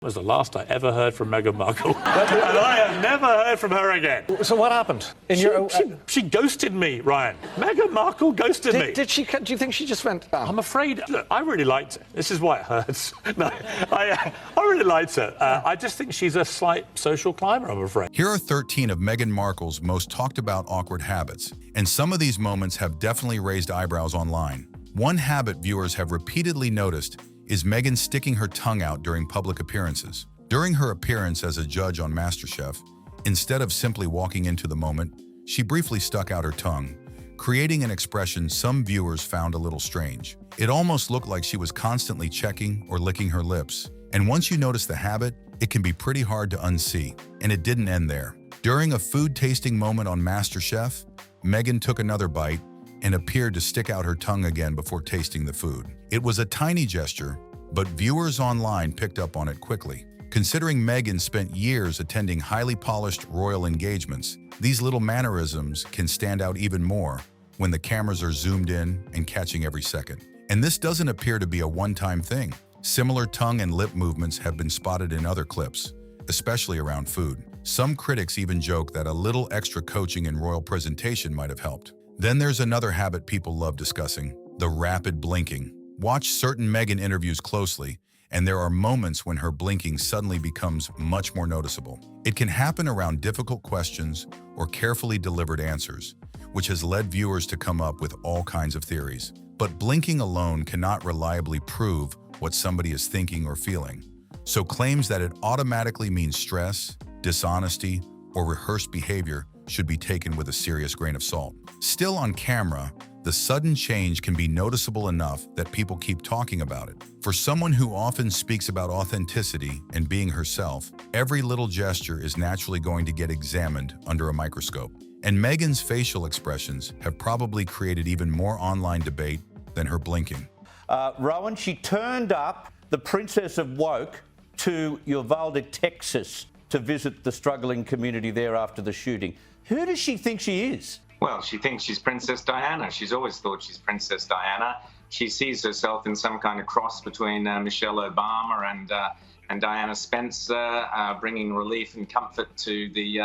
Was the last I ever heard from Meghan Markle. And I have never heard from her again. So what happened? She ghosted me, Ryan. Meghan Markle ghosted me. Did she? Do you think she just went? I'm afraid. Look, I really liked her. This is why it hurts. No, I really liked her. I just think she's a slight social climber, I'm afraid. Here are 13 of Meghan Markle's most talked about awkward habits, and some of these moments have definitely raised eyebrows online. One habit viewers have repeatedly noticed is Meghan sticking her tongue out during public appearances. During her appearance as a judge on MasterChef, instead of simply walking into the moment, she briefly stuck out her tongue, creating an expression some viewers found a little strange. It almost looked like she was constantly checking or licking her lips. And once you notice the habit, it can be pretty hard to unsee. And it didn't end there. During a food tasting moment on MasterChef, Meghan took another bite and appeared to stick out her tongue again before tasting the food. It was a tiny gesture, but viewers online picked up on it quickly. Considering Meghan spent years attending highly polished royal engagements, these little mannerisms can stand out even more when the cameras are zoomed in and catching every second. And this doesn't appear to be a one-time thing. Similar tongue and lip movements have been spotted in other clips, especially around food. Some critics even joke that a little extra coaching in royal presentation might have helped. Then there's another habit people love discussing, the rapid blinking. Watch certain Meghan interviews closely, and there are moments when her blinking suddenly becomes much more noticeable. It can happen around difficult questions or carefully delivered answers, which has led viewers to come up with all kinds of theories. But blinking alone cannot reliably prove what somebody is thinking or feeling. So claims that it automatically means stress, dishonesty, or rehearsed behavior should be taken with a serious grain of salt. Still on camera, the sudden change can be noticeable enough that people keep talking about it. For someone who often speaks about authenticity and being herself, every little gesture is naturally going to get examined under a microscope. And Meghan's facial expressions have probably created even more online debate than her blinking. Rowan, she turned up, the Princess of Woke, to Uvalde, Texas, to visit the struggling community there after the shooting. Who does she think she is? Well, she thinks she's Princess Diana. She's always thought she's Princess Diana. She sees herself in some kind of cross between Michelle Obama and Diana Spencer, bringing relief and comfort to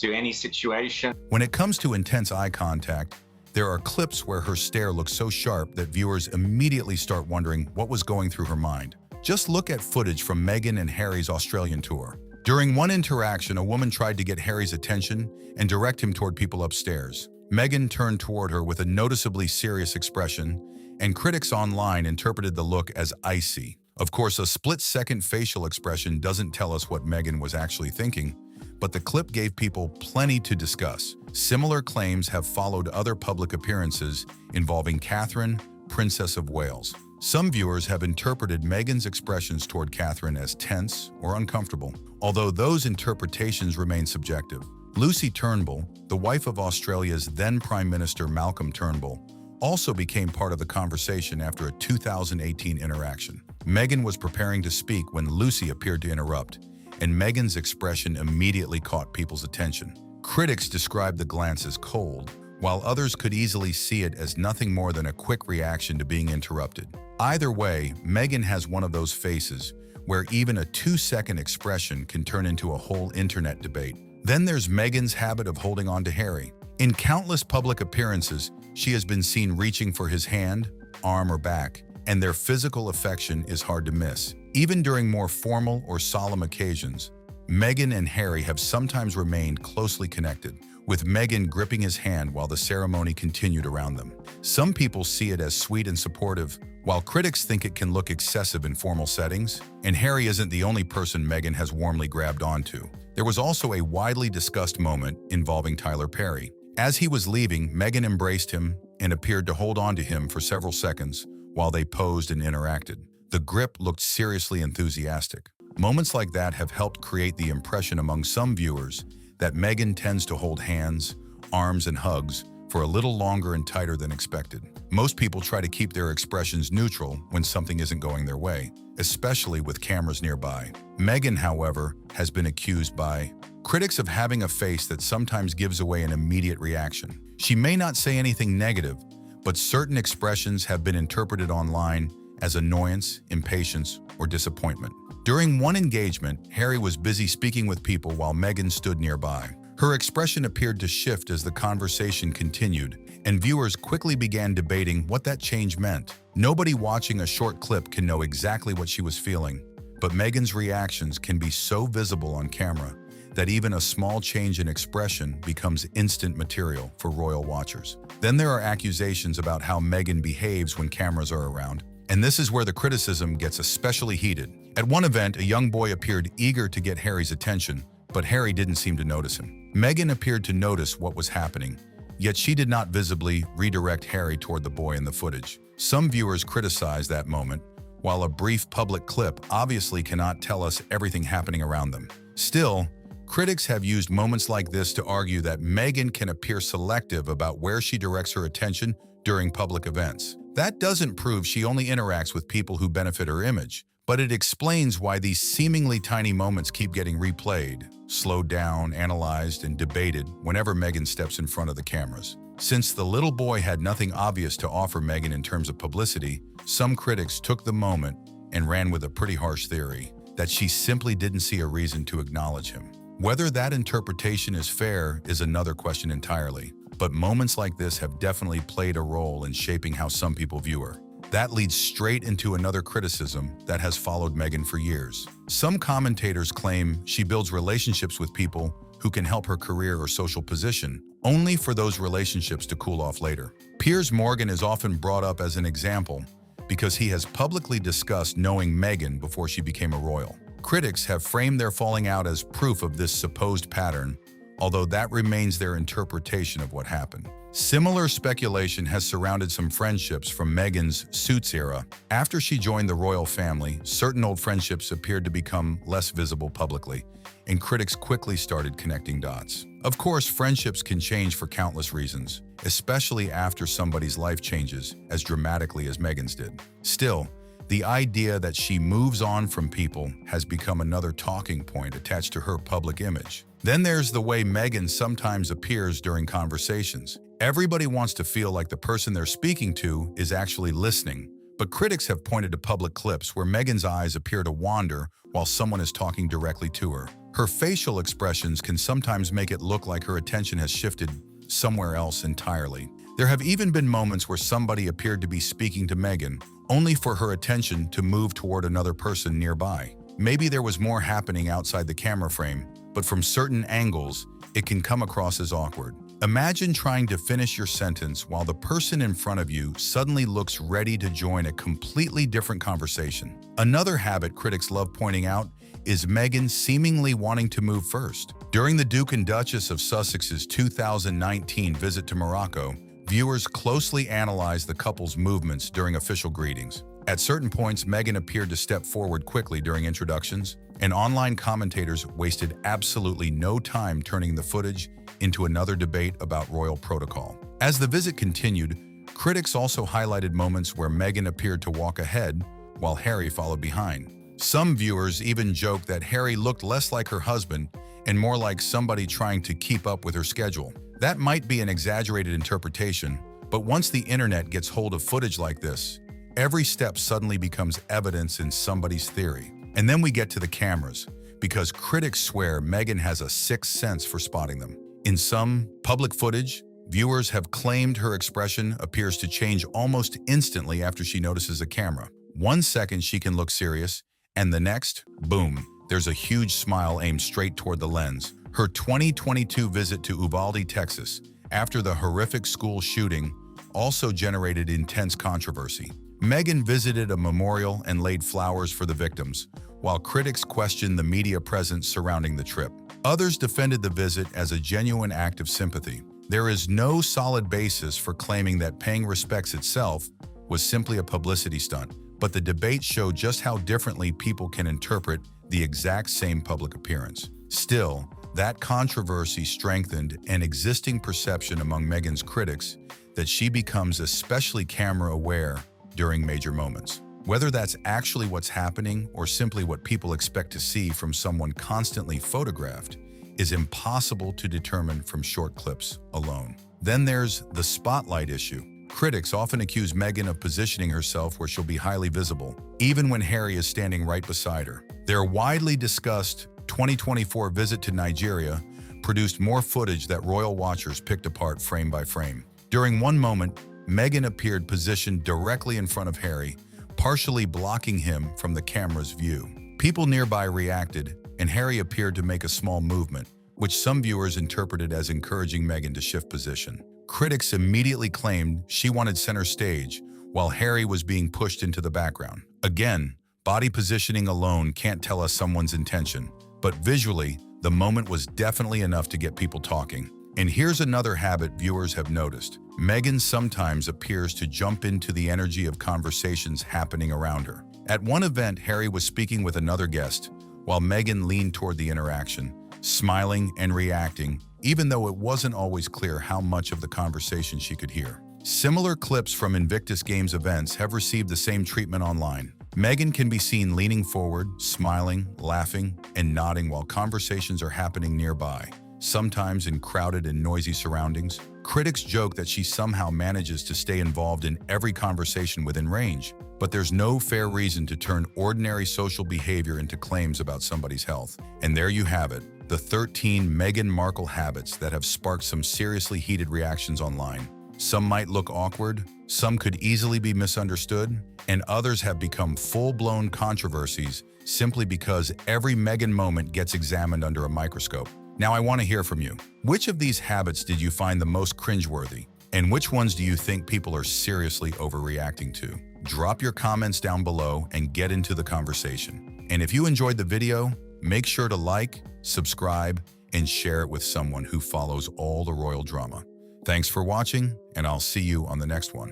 any situation. When it comes to intense eye contact, there are clips where her stare looks so sharp that viewers immediately start wondering what was going through her mind. Just look at footage from Meghan and Harry's Australian tour. During one interaction, a woman tried to get Harry's attention and direct him toward people upstairs. Meghan turned toward her with a noticeably serious expression, and critics online interpreted the look as icy. Of course, a split-second facial expression doesn't tell us what Meghan was actually thinking, but the clip gave people plenty to discuss. Similar claims have followed other public appearances involving Catherine, Princess of Wales. Some viewers have interpreted Meghan's expressions toward Catherine as tense or uncomfortable, although those interpretations remain subjective. Lucy Turnbull, the wife of Australia's then Prime Minister Malcolm Turnbull, also became part of the conversation after a 2018 interaction. Meghan was preparing to speak when Lucy appeared to interrupt, and Meghan's expression immediately caught people's attention. Critics described the glance as cold, while others could easily see it as nothing more than a quick reaction to being interrupted. Either way, Meghan has one of those faces where even a 2-second expression can turn into a whole internet debate. Then there's Meghan's habit of holding on to Harry. In countless public appearances, she has been seen reaching for his hand, arm, or back, and their physical affection is hard to miss. Even during more formal or solemn occasions, Meghan and Harry have sometimes remained closely connected, with Meghan gripping his hand while the ceremony continued around them. Some people see it as sweet and supportive, while critics think it can look excessive in formal settings. And Harry isn't the only person Meghan has warmly grabbed onto. There was also a widely discussed moment involving Tyler Perry. As he was leaving, Meghan embraced him and appeared to hold on to him for several seconds while they posed and interacted. The grip looked seriously enthusiastic. Moments like that have helped create the impression among some viewers that Meghan tends to hold hands, arms, and hugs for a little longer and tighter than expected. Most people try to keep their expressions neutral when something isn't going their way, especially with cameras nearby. Meghan, however, has been accused by critics of having a face that sometimes gives away an immediate reaction. She may not say anything negative, but certain expressions have been interpreted online as annoyance, impatience, or disappointment. During one engagement, Harry was busy speaking with people while Meghan stood nearby. Her expression appeared to shift as the conversation continued, and viewers quickly began debating what that change meant. Nobody watching a short clip can know exactly what she was feeling, but Meghan's reactions can be so visible on camera that even a small change in expression becomes instant material for royal watchers. Then there are accusations about how Meghan behaves when cameras are around, and this is where the criticism gets especially heated. At one event, a young boy appeared eager to get Harry's attention, but Harry didn't seem to notice him. Meghan appeared to notice what was happening, yet she did not visibly redirect Harry toward the boy in the footage. Some viewers criticized that moment, while a brief public clip obviously cannot tell us everything happening around them. Still, critics have used moments like this to argue that Meghan can appear selective about where she directs her attention during public events. That doesn't prove she only interacts with people who benefit her image, but it explains why these seemingly tiny moments keep getting replayed, slowed down, analyzed, and debated whenever Meghan steps in front of the cameras. Since the little boy had nothing obvious to offer Meghan in terms of publicity, some critics took the moment and ran with a pretty harsh theory that she simply didn't see a reason to acknowledge him. Whether that interpretation is fair is another question entirely, but moments like this have definitely played a role in shaping how some people view her. That leads straight into another criticism that has followed Meghan for years. Some commentators claim she builds relationships with people who can help her career or social position, only for those relationships to cool off later. Piers Morgan is often brought up as an example because he has publicly discussed knowing Meghan before she became a royal. Critics have framed their falling out as proof of this supposed pattern, although that remains their interpretation of what happened. Similar speculation has surrounded some friendships from Meghan's Suits era. After she joined the royal family, certain old friendships appeared to become less visible publicly, and critics quickly started connecting dots. Of course, friendships can change for countless reasons, especially after somebody's life changes as dramatically as Meghan's did. Still, the idea that she moves on from people has become another talking point attached to her public image. Then there's the way Meghan sometimes appears during conversations. Everybody wants to feel like the person they're speaking to is actually listening, but critics have pointed to public clips where Meghan's eyes appear to wander while someone is talking directly to her. Her facial expressions can sometimes make it look like her attention has shifted somewhere else entirely. There have even been moments where somebody appeared to be speaking to Meghan, only for her attention to move toward another person nearby. Maybe there was more happening outside the camera frame, but from certain angles, it can come across as awkward. Imagine trying to finish your sentence while the person in front of you suddenly looks ready to join a completely different conversation. Another habit critics love pointing out is Meghan seemingly wanting to move first. During the Duke and Duchess of Sussex's 2019 visit to Morocco, viewers closely analyzed the couple's movements during official greetings. At certain points, Meghan appeared to step forward quickly during introductions, and online commentators wasted absolutely no time turning the footage into another debate about royal protocol. As the visit continued, critics also highlighted moments where Meghan appeared to walk ahead while Harry followed behind. Some viewers even joked that Harry looked less like her husband and more like somebody trying to keep up with her schedule. That might be an exaggerated interpretation, but once the internet gets hold of footage like this, every step suddenly becomes evidence in somebody's theory. And then we get to the cameras, because critics swear Meghan has a sixth sense for spotting them. In some public footage, viewers have claimed her expression appears to change almost instantly after she notices a camera. 1 second she can look serious, and the next, boom, there's a huge smile aimed straight toward the lens. Her 2022 visit to Uvalde, Texas, after the horrific school shooting, also generated intense controversy. Meghan visited a memorial and laid flowers for the victims, while critics questioned the media presence surrounding the trip. Others defended the visit as a genuine act of sympathy. There is no solid basis for claiming that paying respects itself was simply a publicity stunt, but the debate showed just how differently people can interpret the exact same public appearance. Still, that controversy strengthened an existing perception among Meghan's critics that she becomes especially camera-aware during major moments. Whether that's actually what's happening or simply what people expect to see from someone constantly photographed is impossible to determine from short clips alone. Then there's the spotlight issue. Critics often accuse Meghan of positioning herself where she'll be highly visible, even when Harry is standing right beside her. Their widely discussed 2024 visit to Nigeria produced more footage that royal watchers picked apart frame by frame. During one moment, Meghan appeared positioned directly in front of Harry, partially blocking him from the camera's view. People nearby reacted, and Harry appeared to make a small movement, which some viewers interpreted as encouraging Meghan to shift position. Critics immediately claimed she wanted center stage, while Harry was being pushed into the background. Again, body positioning alone can't tell us someone's intention, but visually, the moment was definitely enough to get people talking. And here's another habit viewers have noticed. Meghan sometimes appears to jump into the energy of conversations happening around her. At one event, Harry was speaking with another guest, while Meghan leaned toward the interaction, smiling and reacting, even though it wasn't always clear how much of the conversation she could hear. Similar clips from Invictus Games events have received the same treatment online. Meghan can be seen leaning forward, smiling, laughing, and nodding while conversations are happening nearby, sometimes in crowded and noisy surroundings. Critics joke that she somehow manages to stay involved in every conversation within range, but there's no fair reason to turn ordinary social behavior into claims about somebody's health. And there you have it, the 13 Meghan Markle habits that have sparked some seriously heated reactions online. Some might look awkward, some could easily be misunderstood, and others have become full-blown controversies simply because every Meghan moment gets examined under a microscope. Now I want to hear from you. Which of these habits did you find the most cringeworthy? And which ones do you think people are seriously overreacting to? Drop your comments down below and get into the conversation. And if you enjoyed the video, make sure to like, subscribe, and share it with someone who follows all the royal drama. Thanks for watching, and I'll see you on the next one.